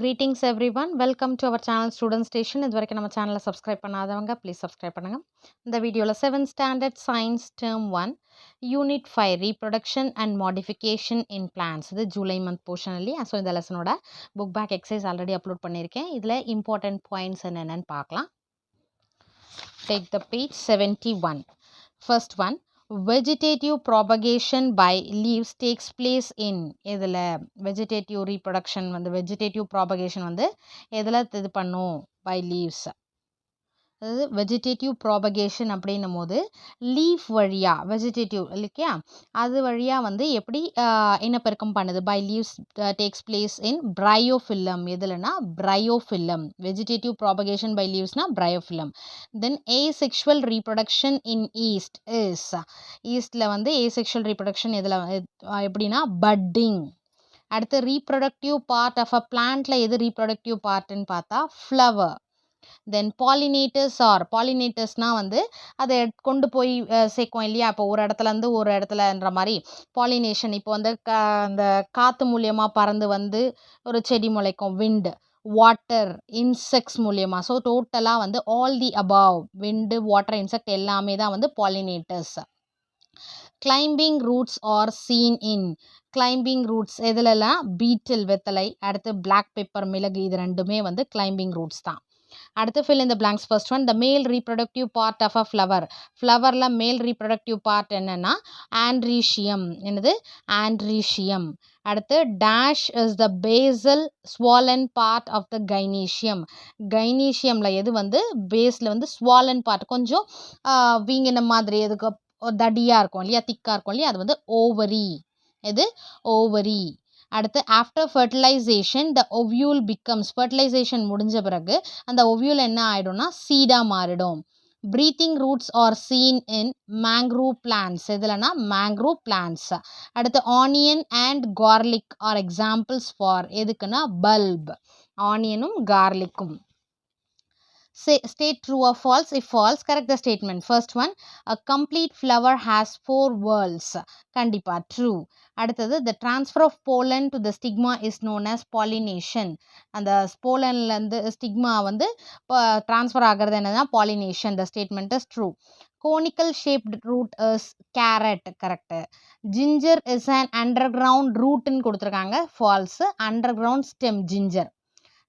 Greetings everyone. Welcome to our channel Student Station. இதுவரைக்கும் நம்ம சேனலை சப்ஸ்கிரைப் பண்ணாதவங்க ப்ளீஸ் சப்ஸ்கிரைப் பண்ணுங்க. இந்த வீடியோவில் 7th Standard Science Term 1 Unit 5 Reproduction and Modification in Plants. இது ஜூலை மந்த் போர்ஷன் இல்லையா? ஸோ இந்த லெசனோட book back exercise already upload பண்ணியிருக்கேன். இதில் இம்பார்ட்டன்ட் பாயிண்ட்ஸ் என்னென்னு பார்க்கலாம். Take the page 71. First one. Vegetative propagation by leaves takes place in இதில் vegetative reproduction vegetative propagation எதில் இது பண்ணும் by leaves அதாவது வெஜிடேட்டிவ் ப்ராபகேஷன் அப்படின்னும் போது லீஃப் வழியாக வெஜிடேட்டிவ் இல்லையா அது வழியாக எப்படி இனப்பெருக்கம் பண்ணுது by leaves takes place in bryophyllum எதுலனா பிரையோஃபில்லம் வெஜிடேட்டிவ் ப்ராபகேஷன் பை லீவ்ஸ்னா bryophyllum then asexual reproduction in yeast is ஈஸ்டில் ஏசெக்ஷுவல் ரீப்ரொடக்ஷன் எதில் எப்படின்னா பட்டிங் அடுத்து ரீப்ரொடக்டிவ் பார்ட் ஆஃப் அ பிளான்ட்டில் எது ரீப்ரொடக்டிவ் பார்ட்டுன்னு பார்த்தா ஃப்ளவர் தென் பாலினேட்டர்ஸ்னால் அதை கொண்டு போய் சேர்க்கும் இல்லையா இப்போ ஒரு இடத்துலேருந்து ஒரு இடத்துலன்ற மாதிரி பாலினேஷன் இப்போ அந்த காற்று மூலியமாக பறந்து ஒரு செடி முளைக்கும் விண்டு வாட்டர் இன்செக்ட்ஸ் மூலியமாக ஸோ டோட்டலாக all the above wind water insect எல்லாமே தான் pollinators climbing roots are seen in climbing roots எதுலலாம் பீட்டில் வெத்தலை அடுத்து பிளாக் பெப்பர் மிளகு இது ரெண்டுமே கிளைம்பிங் ரூட்ஸ் தான் அடுத்து fill in the blanks. First one, the male reproductive part of a flower. Flowerல male reproductive part என்னன்னா androecium. என்னது androecium. அடுத்து dash is the basal swollen part of the gynoecium. gynoeciumல எது பேஸ்ல swollen part கொஞ்சம் வீங்கின மாதிரி எதுக்கு தடியாக இருக்கும் இல்லையா திக்காக இருக்கும் இல்லையா அது ஓவரி எது ஓவரி அடுத்து after fertilisation the ovule becomes fertilisation முடிஞ்ச பிறகு அந்த ஒவ்யூல் என்ன ஆகிடும்னா சீடாக மாறிடும் breathing roots are seen in mangrove plants எதுலனா மேங்க்ரூவ் பிளான்ட்ஸ் அடுத்து onion and garlic are examples for எதுக்குன்னா பல்ப் ஆனியனும் கார்லிக்கும் State true or false. If false, correct the statement. First one, a complete flower has 4 whorls. Kandipa, true. அடுத்தது the transfer of pollen to the stigma is known as pollination. அந்த pollenலேருந்து stigma transfer ஆகிறது என்னன்னா pollination. The statement is true. Conical shaped root is carrot. Correct. Ginger is an underground root ன்னு கொடுத்துருக்காங்க. False. Underground stem ginger.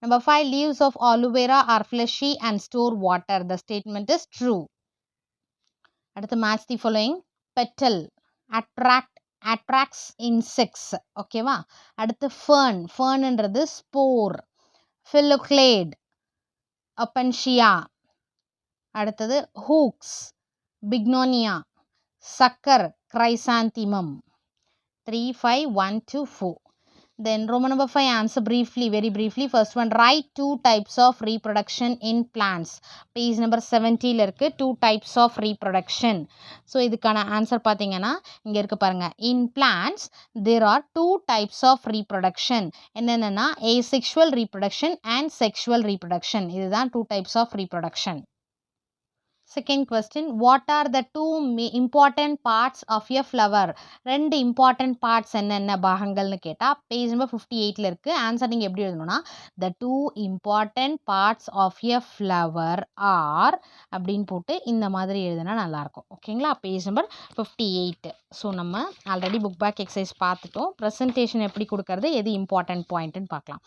Number 5, leaves of aloe vera are fleshy and store water. The statement is true. அடுத்து match the following. Petal attracts insects. ஓகேவா அடுத்து fernன்றது spore. Phylloclade opuntia. அடுத்தது hooks bignonia. Sucker chrysanthemum. 3, 5, 1, 2, 4. Then Roman number 5 answer briefly, very briefly. First one, write 2 types of reproduction in plants. Page number 70 ல இருக்கு 2 types of reproduction. So இதுக்கான answer பார்த்தீங்கன்னா இங்க இருக்கு பாருங்க. In plants there are 2 types of reproduction. என்னென்னா asexual reproduction and sexual reproduction. இதுதான் 2 types of reproduction. Second question, what are the 2 important parts of a flower? 2 important parts என்னென்ன பாகங்கள்னு கேட்டா page number 58 ல இருக்கு ஆன்சர் நீங்க எப்படி எழுதணும்னா the 2 important parts of a flower are அப்படின்னு போட்டு இந்த மாதிரி எழுதினா நல்லா இருக்கும் ஓகேங்களா பேஜ் நம்பர் 58 ஸோ நம்ம ஆல்ரெடி புக் பேக் எக்ஸசைஸ் பார்த்துட்டோம் ப்ரெசன்டேஷன் எப்படி கொடுக்கறது எது இம்பார்ட்டன்ட் பாயிண்ட்னு பார்க்கலாம்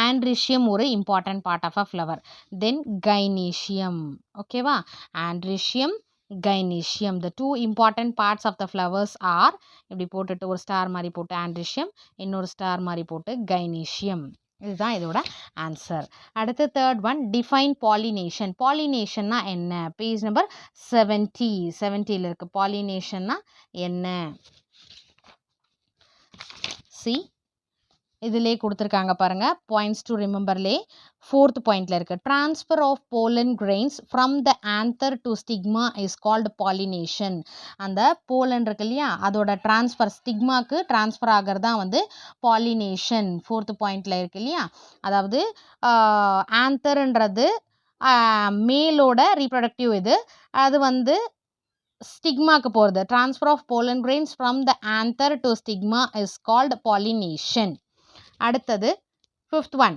androecium ஒரு important part of a flower then gynoecium ஓகேவா androecium gynoecium the 2 important parts of the flowers are இப்படி போட்டுட்டு ஒரு ஸ்டார் மாதிரி போட்டு androecium இன்னொரு ஸ்டார் மாதிரி போட்டு gynoecium இதுதான் இதோட ஆன்சர் அடுத்து தேர்ட் ஒன் டிஃபைன் பாலினேஷன் பாலினேஷன்னா என்ன பேஜ் நம்பர் 70ல இருக்கு பாலினேஷன்னா என்ன சி இதிலே கொடுத்துருக்காங்க பாருங்க பாயிண்ட்ஸ் டு ரிமெம்பர்லே 4th பாயிண்ட்ல இருக்கு transfer of pollen grains from the anther to stigma is called pollination அந்த pollen இருக்கு இல்லையா அதோட transfer ஸ்டிக்மாக்கு transfer ஆகிறது தான் pollination 4th பாயிண்ட்ல இருக்கு இல்லையா அதாவது ஆந்தர்ன்றது மேலோட ரீப்ரொடக்டிவ் இது அது ஸ்டிக்மாக்கு போகிறது transfer of pollen grains from the anther to stigma is called pollination அடுத்தது 5th one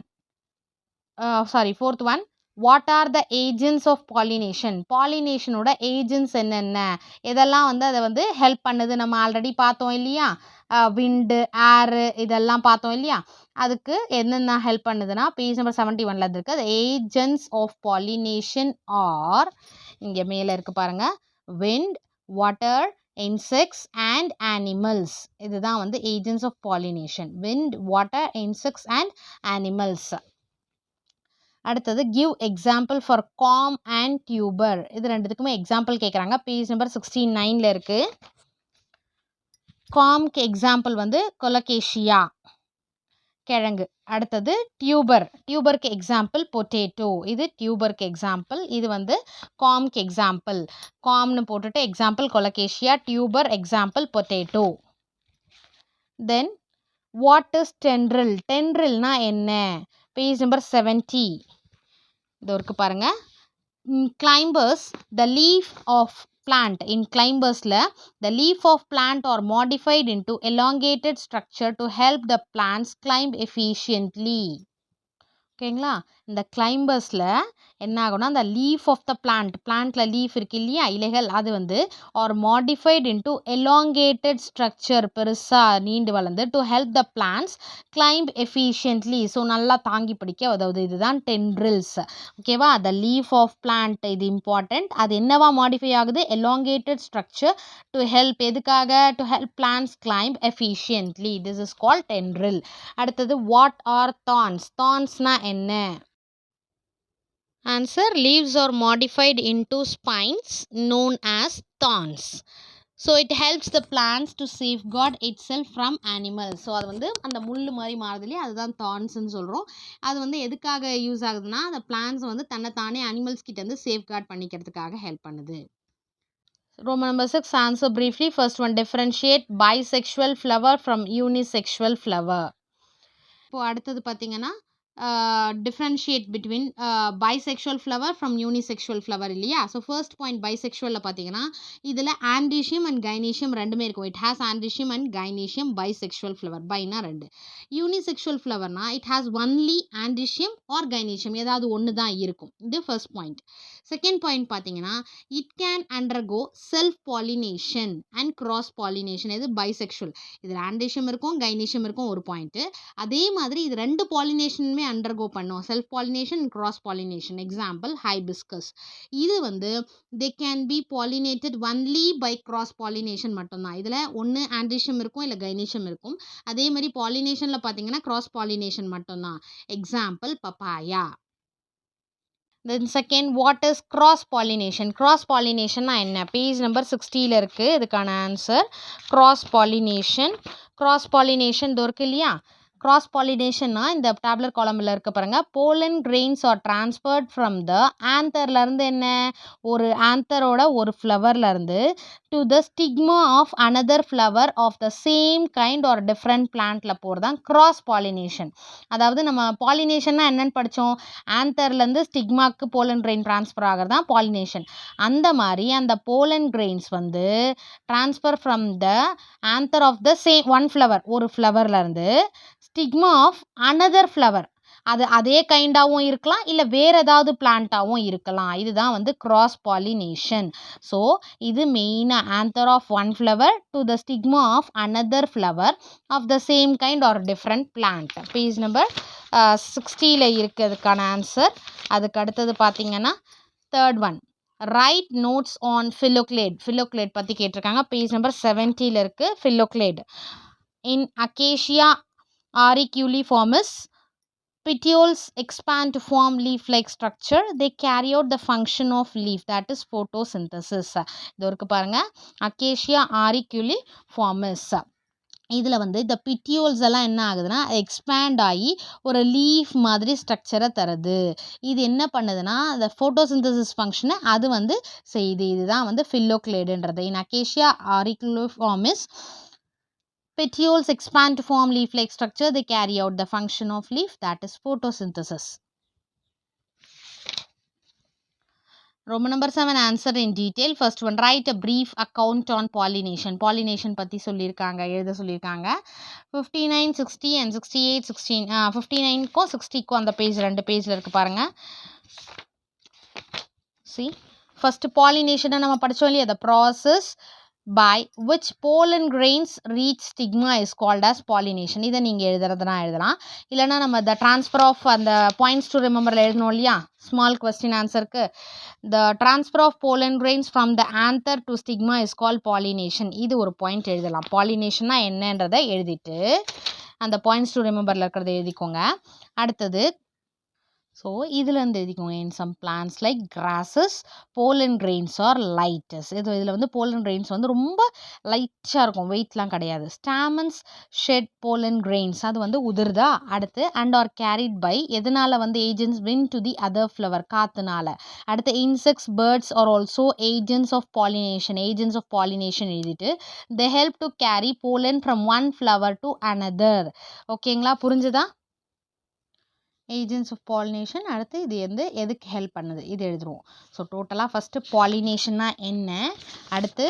fourth one, what are the agents of pollination? Pollinationோட agents என்னென்ன, இதெல்லாம் வந்து அதை வந்து ஹெல்ப் பண்ணுது. நம்ம ஆல்ரெடி பார்த்தோம் இல்லையா, விண்டு, ஏரு, இதெல்லாம் பார்த்தோம் இல்லையா, அதுக்கு என்னென்ன ஹெல்ப் பண்ணுதுன்னா பேஜ் நம்பர் 71ல இருக்கு. the agents of pollination are, இங்கே மேலே இருக்கு பாருங்க, wind, water, insects and animals. இதுதான் வந்து agents of pollination, wind, water, insects and animals. அடுத்தது give example for corm and tuber. இது ரெண்டுத்துக்குமே எக்ஸாம்பிள் கேட்குறாங்க. பேஜ் நம்பர் 69ல இருக்கு. காம்க்கு எக்ஸாம்பிள் வந்து கொலகேஷியா, கிழங்கு. அடுத்தது டியூபர், டியூபருக்கு எக்ஸாம்பிள் பொட்டேட்டோ. இது டியூபருக்கு எக்ஸாம்பிள், இது வந்து காம்க்கு எக்ஸாம்பிள். காம்னு போட்டுட்டு example colocasia, tuber example potato. Then what is tendril? டென்ட்ரில்னா என்ன? பேஜ் நம்பர் 70 இது இருக்கு பாருங்க. Climbers the leaf of plant. In climbers the leaf of plant are modified into elongated structure to help the plants climb efficiently. ஓகேங்களா, இந்த கிளைம்பர்ஸில் என்ன ஆகும்னா, அந்த லீஃப் ஆஃப் த பிளான்ட்ல லீஃப் இருக்கு இல்லையா, இலைகள், அது வந்து are modified into elongated structure, பெருசாக நீண்டு வளர்ந்து, to help the plants climb efficiently, so நல்லா தாங்கி பிடிக்க உதவுது. இதுதான் டென்ட்ரில்ஸ். ஓகேவா, த லீஃப் ஆஃப் பிளான்ட் இது இம்பார்ட்டன்ட். அது என்னவா மாடிஃபை ஆகுது? எலாங்கேட்டட் ஸ்ட்ரக்சர் டு ஹெல்ப், எதுக்காக? To help plants climb efficiently. This is called tendril. அடுத்தது வாட் ஆர் தார்ன்ஸ்? தார்ன்ஸ்னா என்ன? Answer, leaves are modified into spines known as thorns. So it helps the plants to safeguard itself from animals. So அது வந்து அந்த முள் மாதிரி மாறுது இல்லையா, அதுதான் தார்ன்ஸ்ன்னு சொல்கிறோம். அது வந்து எதுக்காக யூஸ் ஆகுதுன்னா, அந்த பிளான்ஸ் வந்து தன்னைத்தானே அனிமல்ஸ் கிட்டேருந்து சேஃப்கார்ட் பண்ணிக்கிறதுக்காக ஹெல்ப் பண்ணுது. Roman number 6, answer briefly. First one, differentiate bisexual flower from unisexual flower. இப்போ அடுத்தது பார்த்தீங்கன்னா, differentiate between bisexual flower from unisexual flower இல்லையா. ஸோ ஃபர்ஸ்ட் பாயிண்ட் பைசெக்ஷுவலில் பார்த்தீங்கன்னா, இதில் ஆண்ட்ரீஷியம் அண்ட் கைனீஷியம் ரெண்டுமே இருக்கும். It has androecium and gynoecium. Bisexual flower, பைனா ரெண்டு. யூனிசெக்ஷுவல் ஃப்ளவர்னா it has only androecium or gynoecium, ஏதாவது ஒன்று தான் இருக்கும். இது ஃபர்ஸ்ட் பாயிண்ட். செகண்ட் பாயிண்ட் பார்த்தீங்கன்னா, it can undergo self pollination and cross pollination. இது பைசெக்ஷுவல். இதில் ஆண்ட்ரீஷியம் இருக்கும், கைனீஷியம் இருக்கும், ஒரு பாயிண்ட்டு. அதே மாதிரி இது ரெண்டு பாலினேஷனுமே அண்டர்கோ பண்ணும், self pollination, cross pollination. Example hibiscus. இது வந்து they can be pollinated only by cross pollination மட்டும்தான். இதில் ஒன்று ஆண்ட்ரீஷியம் இருக்கும், இல்லை கைனீஷியம் இருக்கும். அதே மாதிரி பாலினேஷனில் பார்த்தீங்கன்னா கிராஸ் பாலினேஷன் மட்டும்தான். Example papaya. Then second, what is cross pollination? Cross pollination என்ன? பேஜ் நம்பர் 60ல இருக்குது. இதுக்கான answer cross pollination. cross pollination இருக்கு இல்லையா, cross pollination இந்த டேப்லர் காலமில் இருக்க பாருங்க. pollen grains are transferred from the antherலேருந்து, என்ன, ஒரு ஆந்தரோட ஒரு ஃப்ளவர்லேருந்து to the stigma of another flower of the same kind or different plantல போகிறதான் cross pollination. அதாவது நம்ம பாலினேஷன்னா என்னன்னு படித்தோம், ஆந்தர்லேருந்து ஸ்டிக்மாக்கு போலன் கிரெயின் ட்ரான்ஸ்ஃபர் ஆகிறது தான் பாலினேஷன். அந்த மாதிரி அந்த போலன் கிரெயின்ஸ் வந்து transfer from the anther of the same one flower, ஒரு ஃப்ளவர்லேருந்து ஸ்டிக்மா ஆஃப் அனதர் ஃப்ளவர், அது அதே கைண்டாகவும் இருக்கலாம், இல்லை வேறு ஏதாவது பிளான்ட்டாகவும் இருக்கலாம். இதுதான் வந்து கிராஸ் பாலினேஷன். ஸோ இது மெயினாக anther of one flower to the stigma of another flower of the same kind or different plant. Page number 60ல் இருக்கிறதுக்கான ஆன்சர். அதுக்கு அடுத்தது பார்த்தீங்கன்னா third one, write notes on phylloclade. Phylloclade பற்றி கேட்டிருக்காங்க. பேஜ் நம்பர் 70ல் இருக்குது. Phylloclade in acacia auriculiformis, petioles expand to form leaf-like structure. They carry out the function of leaf, that is photosynthesis. இது இருக்கு பாருங்க, அகேஷியா auriculiformis. இதில் வந்து இந்த பிட்டியோல்ஸ் எல்லாம் என்ன ஆகுதுன்னா எக்ஸ்பேண்ட் ஆகி ஒரு லீஃப் மாதிரி ஸ்ட்ரக்சரை தருது. இது என்ன பண்ணுதுன்னா அந்த ஃபோட்டோசிந்தசிஸ் ஃபங்க்ஷனை அது வந்து செய்யுது. இதுதான் வந்து ஃபிலோக்ளேடுன்றது. இன் acacia auriculiformis, petioles expand to form leaf-like structure. They carry out the function of leaf, that is photosynthesis. Roman number 7 answer in detail. First one, write a brief account on pollination. Pollination பத்தி சொல்லியிருக்காங்க, எழுத சொல்லியிருக்காங்க. 59, 60 and 68, 16 59க்கும் 60க்கும் அந்த page 2 பேஜில் இருக்கு பாருங்க. See, first pollination நம்ம படிச்சோம் இல்லையா, the process by which pollen grains reach stigma is called as pollination. இதை நீங்கள் எழுதுறதுனா எழுதலாம், இல்லைனா நம்ம the transfer of அந்த points to remember எழுதணும் இல்லையா, small question answerக்கு the transfer of pollen grains from the anther to stigma is called pollination. இது ஒரு பாயிண்ட் எழுதலாம். பாலினேஷன்னா என்னன்றதை எழுதிட்டு அந்த points to rememberல இருக்கிறத எழுதிக்கோங்க. அடுத்தது ஸோ இதுலேருந்து எழுதிக்கோங்க, in some plants like grasses pollen grains are light. இதில் வந்து pollen grains வந்து ரொம்ப லைட்டாக இருக்கும், வெயிட்லாம் கிடையாது. stamens shed pollen grains, அது வந்து உதிர்தா. அடுத்து and are carried by, எதனால வந்து agents wind to the other flower, காத்துனால. அடுத்து insects birds are also agents of pollination. agents of pollination எழுதிட்டு they help to carry pollen from one flower to another. ஓகேங்களா, புரிஞ்சுதா? Agents of pollination. அடுத்து இது வந்து எதுக்கு ஹெல்ப் பண்ணுது இது எழுதுருவோம். ஸோ டோட்டலாக ஃபஸ்ட்டு பாலினேஷன்னா என்ன, அடுத்து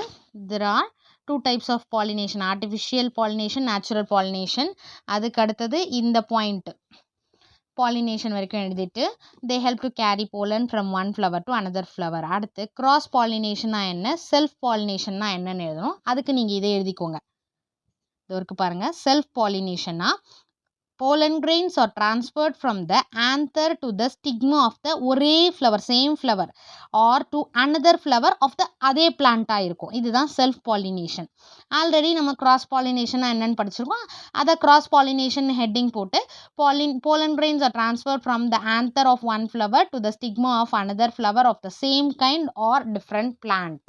there are 2 types of pollination, artificial pollination, natural pollination. அதுக்கு அடுத்தது இந்த பாயிண்ட் pollination வரைக்கும் எழுதிட்டு they help to carry pollen from one flower to another flower. அடுத்து cross pollination என்ன, self pollination என்னன்னு எழுதணும். அதுக்கு நீங்கள் இதை எழுதிக்கோங்க. இது இருக்கு பாருங்க, self pollination pollen grains are transferred from the anther to the stigma of the ஒரே flower, same flower or to another flower of the அதே பிளான்ட்டாக இருக்கும். இதுதான் செல்ஃப் பாலினேஷன். ஆல்ரெடி நம்ம கிராஸ் பாலினேஷன் என்னன்னு படிச்சிருக்கோம், அதை கிராஸ் பாலினேஷன் ஹெட்டிங் போட்டு pollen grains are transferred from the anther of one flower to the stigma of another flower of the same kind or different plant.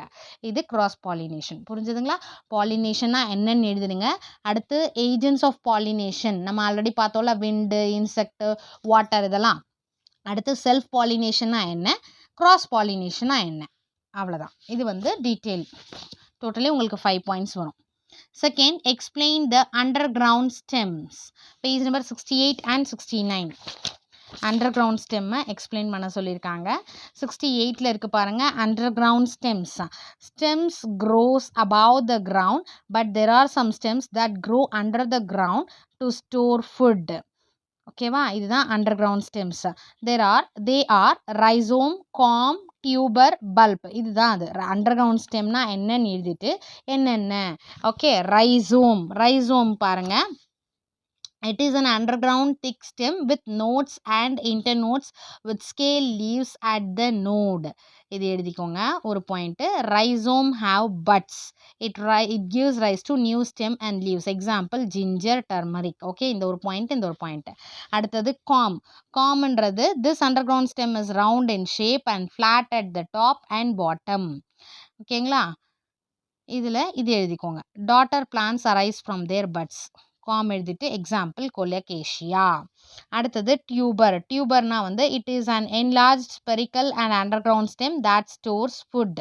இது cross pollination. புரிஞ்சுதுங்களா? பாலினேஷன்னா என்னன்னு எழுதுனுங்க. அடுத்து agents of pollination நம்ம already பார்த்தோம்ல, விண்டு, insect, water, இதெல்லாம். அடுத்து self பாலினேஷன்னா என்ன, cross பாலினேஷன்னா என்ன, அவ்வளோதான். இது வந்து டீட்டெயில். டோட்டலி உங்களுக்கு 5 பாயிண்ட்ஸ் வரும். Second, explain the underground stems. Page number 68 and 69. Underground ஸ்டெம்மை எக்ஸ்பிளைன் பண்ண சொல்லியிருக்காங்க. 68ல் இருக்குது பாருங்கள், underground stems. Stems grows above the ground but there are some stems that grow under the ground to store food. ஓகேவா, இதுதான் under ground stems. they are rhizome, corm, tuber, bulb. இதுதான் அது. Under ground ஸ்டெம்னா என்னன்னு எழுதிட்டு என்னென்ன. Okay, rhizome பாருங்க, it is an underground thick stem with nodes and internodes with scale leaves at the node. இது எழுதிக்கோங்க ஒரு point. rhizome have buds. it gives rise to new stem and leaves. example ginger, turmeric. Okay, இந்த ஒரு point. அடுத்தது காம்ன்றது this underground stem is round in shape and flat at the top and bottom. ஓகேங்களா, இதில் இது எழுதிக்கோங்க, daughter plants arise from their buds. Com எழுதிட்டு example கொலகேஷியா. அடுத்தது டியூபர்னா வந்து it is an enlarged spherical and underground stem that stores food.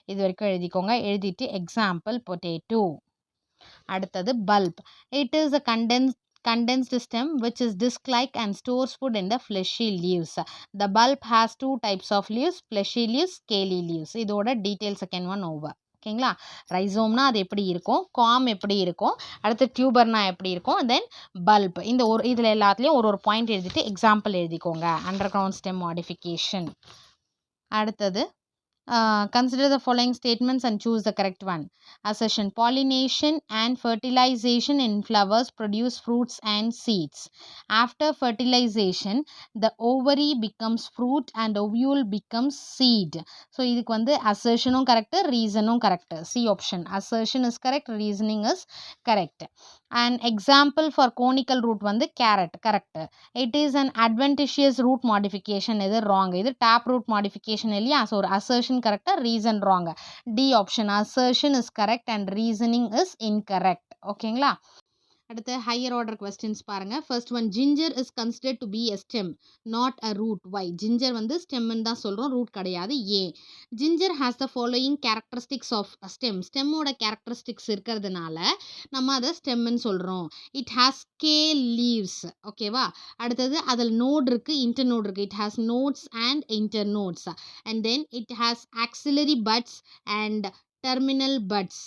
இது வரைக்கும் எழுதிக்கோங்க. எழுதிட்டு எக்ஸாம்பிள் பொட்டேட்டோ. அடுத்தது bulb, it is a condensed stem which is disc-like and stores food in the fleshy leaves. The bulb has 2 types of leaves, fleshy leaves, scaly leaves. இதோட detail second one over. ஓகேங்களா, ரைசோம்னா அது எப்படி இருக்கும், com எப்படி இருக்கும், அடுத்து டியூபர்னா எப்படி இருக்கும், தென் பல்ப். இந்த இதில் எல்லாத்துலேயும் ஒரு பாயிண்ட் எழுதிட்டு எக்ஸாம்பிள் எழுதிக்கோங்க. Under ground stem modification. அடுத்தது consider the following statements and choose the correct one. Assertion, pollination and fertilization in flowers produce fruits and seeds. After fertilization, the ovary becomes fruit and ovule becomes seed. So இதுக்கு வந்து assertionும் correct, reasonும் correct. C option, assertion is correct, reasoning is correct. An example for conical root வந்து carrot, correct. It is an adventitious root modification, இது wrong. இது tap root modification இல்லையா, so ஒரு assertion correct, reason wrong. D option, assertion is correct and reasoning is incorrect. ஓகேங்களா, அடுத்து higher order questions பாருங்க. First one, ginger is considered to be a stem not a root. Why? Ginger வந்து ஸ்டெம்னு தான் சொல்கிறோம், root கிடையாது. ஏன்? Ginger has the following characteristics of stem. ஸ்டெம்மோட கேரக்டரிஸ்டிக்ஸ் இருக்கிறதுனால நம்ம அதை ஸ்டெம்னு சொல்கிறோம். It has scale leaves. ஓகேவா? அடுத்தது அதில் நோட் இருக்குது, இன்டர் நோட் இருக்குது. It has nodes and internodes. And then it has axillary buds and terminal buds.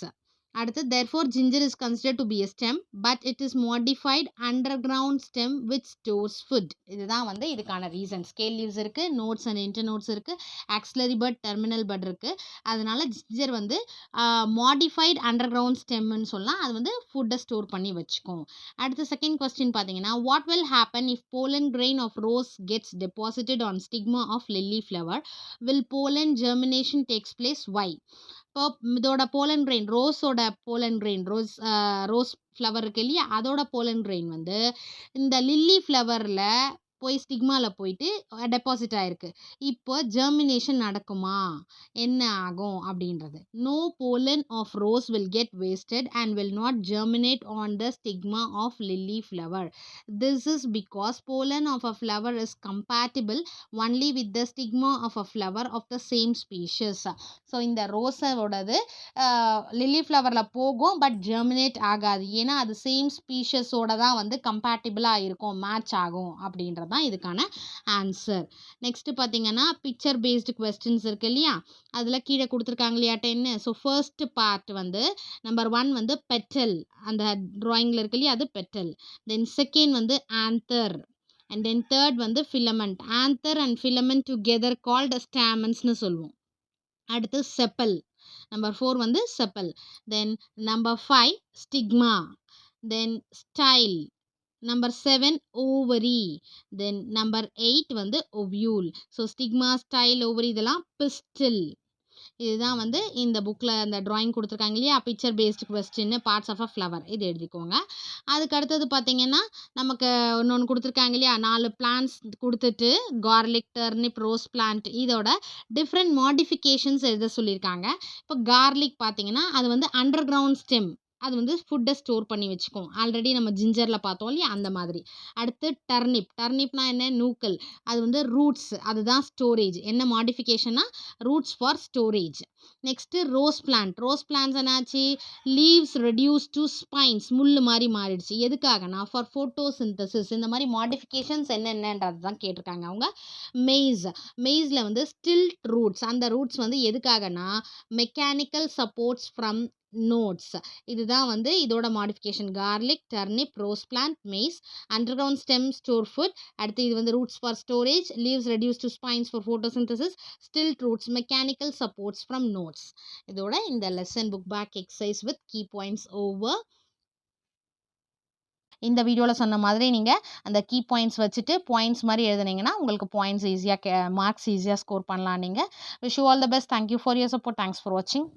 அடுத்து, therefore ginger is considered to be a stem but it is modified underground stem which stores food. இதுதான் வந்து இதுக்கான reason. Scale leaves இருக்கு, notes and inter notes இருக்கு, auxiliary but, terminal but இருக்கு. அதனால ginger வந்து modified under ground ஸ்டெம்னு சொல்லலாம். அது வந்து ஃபுட்டை ஸ்டோர் பண்ணி வச்சுக்கும். அடுத்து செகண்ட் கொஸ்டின் பார்த்தீங்கன்னா, what will happen if pollen grain of rose gets deposited on stigma of lily flower? Will pollen germination takes place? Why? இப்போ இதோட போலன் கிரெயின், ரோஸோட போலன் கிரெயின், ரோஸ் ஃப்ளவர் இருக்கு இல்லையா, அதோட போலன் கிரெயின் வந்து இந்த lily ஃப்ளவரில் போய் ஸ்டிக்மாவில் போயிட்டு டெபாசிட் ஆயிருக்கு. இப்போ ஜெர்மினேஷன் நடக்குமா, என்ன ஆகும் அப்படின்றது. No pollen of rose will get wasted and will not germinate on the stigma of lily flower. This is because pollen of a flower is compatible only with the stigma of a flower of the same species. So இந்த ரோஸோடது lily ஃப்ளவரில் போகும், but germinate ஆகாது. ஏன்னா அது same ஸ்பீஷஸோட தான் வந்து கம்பேட்டிபிளாக இருக்கும், match ஆகும் அப்படின்றது தான் இதுக்கான ஆன்சர். நெக்ஸ்ட் பார்த்தீங்கன்னா, பிக்சர் பேஸ்டு கொஸ்டின்ஸ் இருக்கு இல்லையா, அதில் கீழே கொடுத்துருக்காங்க இல்லையா 10. ஸோ ஃபர்ஸ்ட் பார்ட் வந்து நம்பர் 1 வந்து பெட்டல், அந்த ட்ராயிங்கில் இருக்கு இல்லையா, அது பெட்டல். தென் செகண்ட் வந்து ஆந்தர், அண்ட் தென் தேர்ட் வந்து filament. Anther and filament together called ஸ்டாமன்ஸ்னு சொல்லுவோம். அடுத்து செப்பல், நம்பர் 4 வந்து sepal. Then number 5 stigma, then style, number 7 ovary, then number 8 வந்து ovule. So stigma, style, ovary இதெல்லாம் பிஸ்டில். இதுதான் வந்து இந்த புக்கில் அந்த ட்ராயிங் கொடுத்துருக்காங்க இல்லையா, picture based question, parts of a flower, இது எழுதிக்கோங்க. அதுக்கு அடுத்தது பார்த்தீங்கன்னா, நமக்கு இன்னொன்று கொடுத்துருக்காங்க இல்லையா, 4 பிளான்ஸ் கொடுத்துட்டு கார்லிக், டர்னிப், ரோஸ் பிளான்ட், இதோட டிஃப்ரெண்ட் மாடிஃபிகேஷன்ஸ் எழுத சொல்லியிருக்காங்க. இப்போ கார்லிக் பார்த்தீங்கன்னா, அது வந்து அண்டர் கிரவுண்ட் ஸ்டெம், அது வந்து ஃபுட்டை ஸ்டோர் பண்ணி வச்சுக்கும். ஆல்ரெடி நம்ம ஜிஞ்சரில் பார்த்தோம் இல்லையா, அந்த மாதிரி. அடுத்து டர்னிப், டர்னிப்னா என்ன, நூக்கல், அது வந்து ரூட்ஸ், அதுதான் ஸ்டோரேஜ். என்ன மாடிஃபிகேஷன்னா, roots for storage. Next rose plant, rose plants என்னாச்சு, லீவ்ஸ் ரெடியூஸ் டு ஸ்பைன்ஸ், முள் மாதிரி மாறிடுச்சு. எதுக்காகனா ஃபார் ஃபோட்டோசிந்தசிஸ். இந்த மாதிரி மாடிஃபிகேஷன்ஸ் என்னென்னன்றது தான் கேட்டிருக்காங்க அவங்க. மெய்ஸ், மெய்ஸில் வந்து ஸ்டில்ட் ரூட்ஸ், அந்த ரூட்ஸ் வந்து எதுக்காகனா மெக்கானிக்கல் சப்போர்ட்ஸ் ஃப்ரம் நோட்ஸ். இதுதான் வந்து இதோட modification. Garlic, turnip, rose plant, maize. Underground stem store food. அடுத்து இது வந்து roots for storage, leaves reduce to spines for photosynthesis, stilt roots, mechanical supports from nodes. இதோட இந்த lesson book back exercise with key points over. இந்த வீடியோவில் சொன்ன மாதிரி நீங்கள் அந்த கீ பாயிண்ட்ஸ் வச்சுட்டு பாயிண்ட்ஸ் மாதிரி எழுதுனீங்கன்னா உங்களுக்கு பாயிண்ட்ஸ் ஈஸியாக மார்க்ஸ் ஈஸியாக ஸ்கோர் பண்ணலாம். நீங்கள் wish you all the best. Thank you for your support. Thanks for வாட்சிங்.